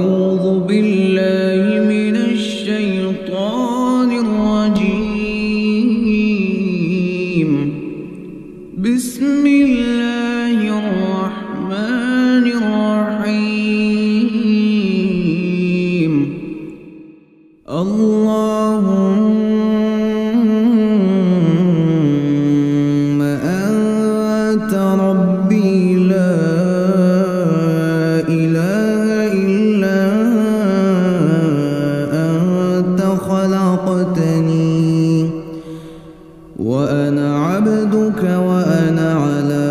أعوذ بالله من الشيطان الرجيم. بسم الله الرحمن الرحيم. اللهم أنت ربي لا إله إلا أنت خلقتني وأنا عبدك وأنا على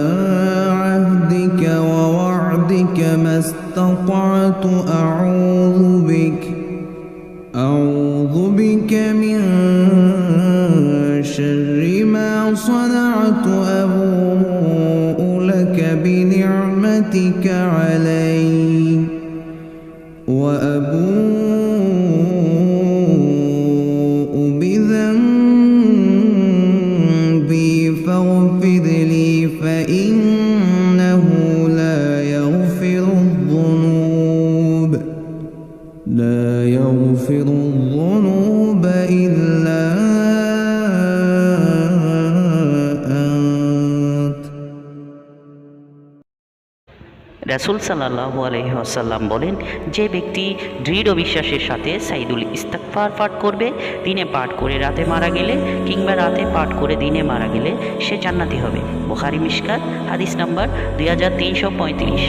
عهدك ووعدك ما استطعت. أعوذ بك من شر ما صنعت. أبوء لك بنعمتك علي وأبوء بذنبي فاغفر لي فإنه لا يغفر الذنوب إلا أنت. রাসূল সাল্লাল্লাহু আলাইহি ওয়াসাল্লাম বলেন, যে ব্যক্তি দৃঢ় বিশ্বাসের সাথে সাইদুল ইস্তিগফার পাঠ করবে, দিনে পাঠ করে রাতে মারা গেলে কিংবা রাতে পাঠ করে দিনে মারা গেলে সে জান্নাতি হবে। বুখারী মিশকাত হাদিস নাম্বার 2335।